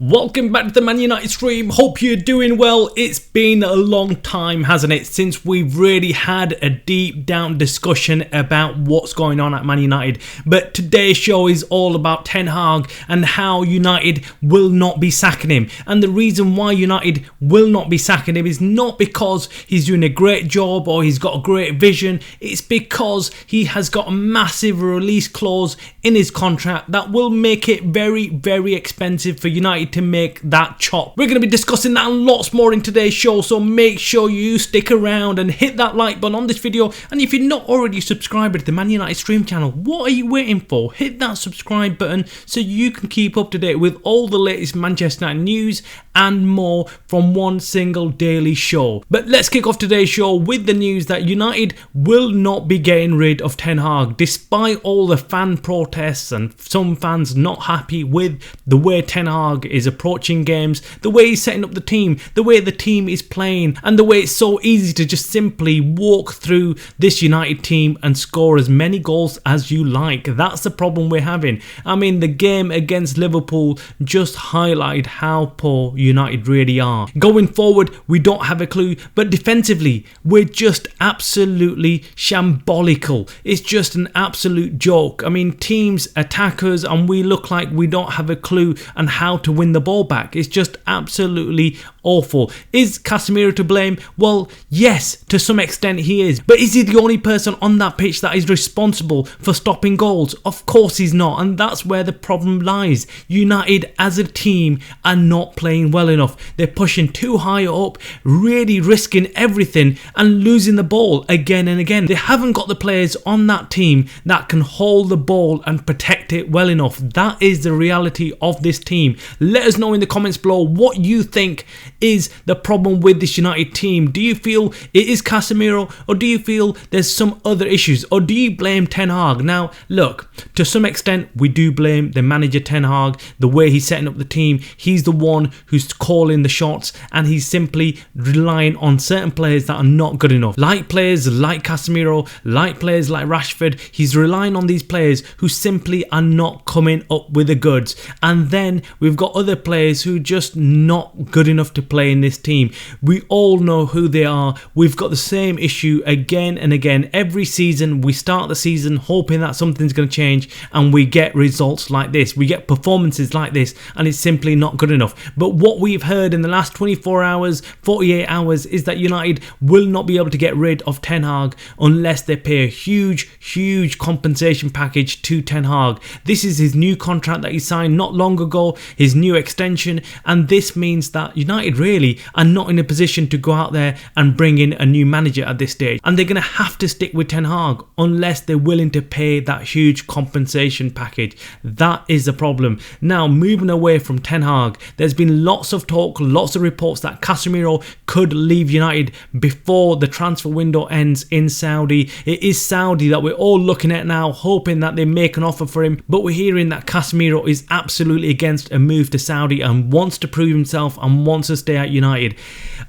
Welcome back to the Man United stream. Hope you're doing well. It's been a long time, hasn't it, since we've really had a deep down discussion about what's going on at Man United. But today's show is all about Ten Hag and how United will not be sacking him. And the reason why United will not be sacking him is not because he's doing a great job or he's got a great vision. It's because he has got a massive release clause in his contract that will make it very, very expensive for United to make that chop. We're going to be discussing that and lots more in today's show, so make sure you stick around and hit that like button on this video. And if you're not already subscribed to the Man United stream channel, what are you waiting for? Hit that subscribe button so you can keep up to date with all the latest Manchester United news and more from one single daily show. But let's kick off today's show with the news that United will not be getting rid of Ten Hag, despite all the fan protests and some fans not happy with the way Ten Hag is approaching games, the way he's setting up the team, the way the team is playing, and the way it's so easy to just simply walk through this United team and score as many goals as you like. That's the problem we're having. I mean, the game against Liverpool just highlighted how poor United really are. Going forward, we don't have a clue, but defensively, we're just absolutely shambolical. It's just an absolute joke. I mean, teams attack us and we look like we don't have a clue on how to win the ball back. It's just absolutely awful. Is Casemiro to blame? Well, yes, to some extent he is. But is he the only person on that pitch that is responsible for stopping goals? Of course he's not, and that's where the problem lies. United as a team are not playing well enough. They're pushing too high up, really risking everything and losing the ball again and again. They haven't got the players on that team that can hold the ball and protect it well enough. That is the reality of this team. Let us know in the comments below what you think is the problem with this United team. Do you feel it is Casemiro, or do you feel there's some other issues, or do you blame Ten Hag? Now look, to some extent we do blame the manager Ten Hag, the way he's setting up the team. He's the one who's calling the shots and he's simply relying on certain players that are not good enough. Like players like Casemiro, like players like Rashford, he's relying on these players who simply are not coming up with the goods. And then we've got other players who are just not good enough to play in this team. We all know who they are. We've got the same issue again and again. Every season we start the season hoping that something's going to change and we get results like this. We get performances like this and it's simply not good enough. But what we've heard in the last 24 hours, 48 hours is that United will not be able to get rid of Ten Hag unless they pay a huge compensation package to Ten Hag. This is his new contract that he signed not long ago, his new extension, and this means that United really are not in a position to go out there and bring in a new manager at this stage, and they're going to have to stick with Ten Hag unless they're willing to pay that huge compensation package. That is the problem. Now, moving away from Ten Hag, there's been lots of talk, lots of reports that Casemiro could leave United before the transfer window ends in Saudi. It is Saudi that we're all looking at now, hoping that they make an offer for him, but we're hearing that Casemiro is absolutely against a move to Saudi and wants to prove himself and wants to stay at United.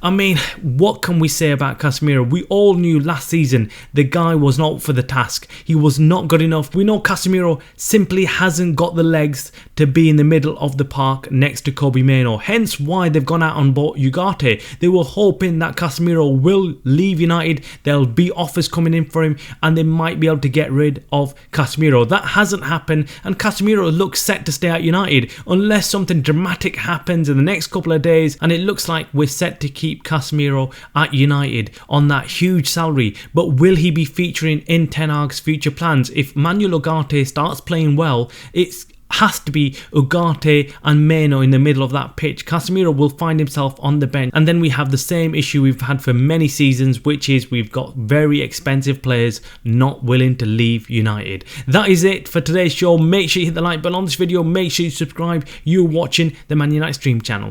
I mean, what can we say about Casemiro? We all knew last season the guy was not up for the task. He was not good enough. We know Casemiro simply hasn't got the legs to be in the middle of the park next to Kobe Mainoo. Hence why they've gone out on bought Ugarte. They were hoping that Casemiro will leave United. There'll be offers coming in for him and they might be able to get rid of Casemiro. That hasn't happened and Casemiro looks set to stay at United unless something dramatic happens in the next couple of days, and it looks like we're set to keep Casemiro at United on that huge salary. But will he be featuring in Ten Hag's future plans? If Manuel Ugarte starts playing well, it's has to be Ugarte and Mainoo in the middle of that pitch. Casemiro will find himself on the bench, and then we have the same issue we've had for many seasons, which is we've got very expensive players not willing to leave United. That is it for today's show. Make sure you hit the like button on this video. Make sure you subscribe. You're watching the Man United stream channel.